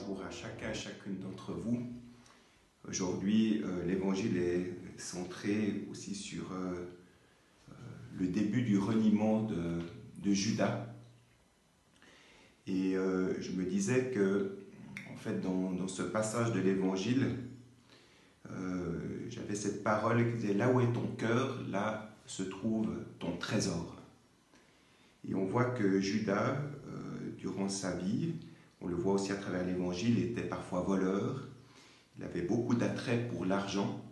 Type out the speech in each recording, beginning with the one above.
bonjour à chacun et chacune d'entre vous. Aujourd'hui, l'évangile est centré aussi sur le début du reniement de Judas. Et je me disais que, en fait, dans ce passage de l'évangile, j'avais cette parole qui disait « Là où est ton cœur, là se trouve ton trésor ». Et on voit que Judas, durant sa vie, on le voit aussi à travers l'évangile, était parfois voleur. Il avait beaucoup d'attrait pour l'argent.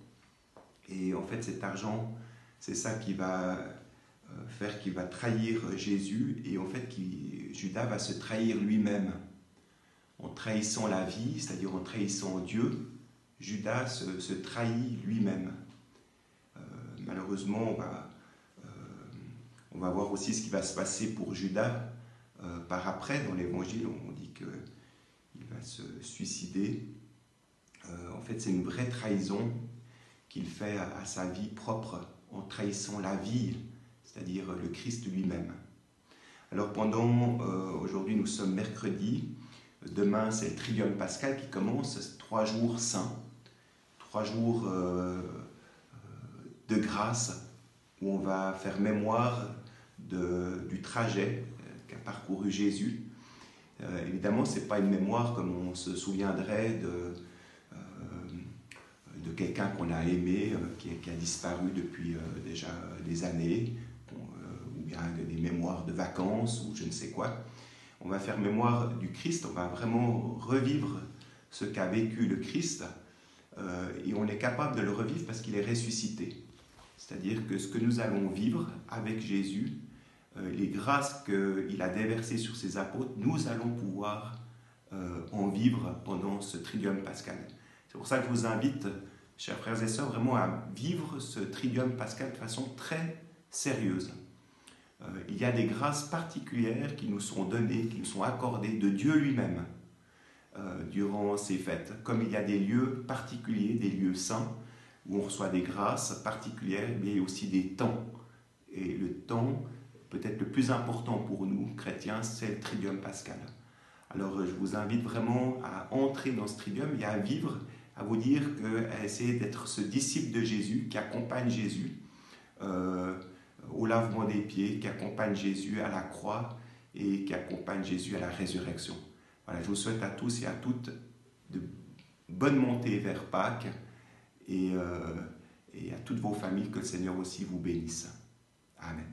Et en fait, cet argent, c'est ça qui va faire qu'il va trahir Jésus. Et en fait, Judas va se trahir lui-même. En trahissant la vie, c'est-à-dire en trahissant Dieu, Judas se trahit lui-même. Malheureusement, on va voir aussi ce qui va se passer pour Judas par après. Dans l'évangile, on dit qu'il va se suicider. En fait, c'est une vraie trahison qu'il fait à sa vie propre en trahissant la vie, c'est-à-dire le Christ lui-même. Alors aujourd'hui nous sommes mercredi, demain c'est le Triduum Pascal qui commence, 3 jours saints, 3 jours de grâce où on va faire mémoire du trajet qu'a parcouru Jésus. Évidemment, ce n'est pas une mémoire comme on se souviendrait de quelqu'un qu'on a aimé, qui a disparu depuis déjà des années, ou bien des mémoires de vacances, ou je ne sais quoi. On va faire mémoire du Christ, on va vraiment revivre ce qu'a vécu le Christ, et on est capable de le revivre parce qu'il est ressuscité. C'est-à-dire que ce que nous allons vivre avec Jésus, les grâces qu'il a déversées sur ses apôtres, nous allons pouvoir en vivre pendant ce Triduum Pascal. C'est pour ça que je vous invite, chers frères et sœurs, vraiment à vivre ce Triduum Pascal de façon très sérieuse. Il y a des grâces particulières qui nous sont données, qui nous sont accordées de Dieu lui-même durant ces fêtes. Comme il y a des lieux particuliers, des lieux saints, où on reçoit des grâces particulières, mais il y a aussi des temps. Et le temps, peut-être le plus important pour nous, chrétiens, c'est le Triduum Pascal. Alors je vous invite vraiment à entrer dans ce Triduum et à vivre, à vous dire à essayer d'être ce disciple de Jésus qui accompagne Jésus au lavement des pieds, qui accompagne Jésus à la croix et qui accompagne Jésus à la résurrection. Voilà, je vous souhaite à tous et à toutes de bonnes montées vers Pâques et à toutes vos familles, que le Seigneur aussi vous bénisse. Amen.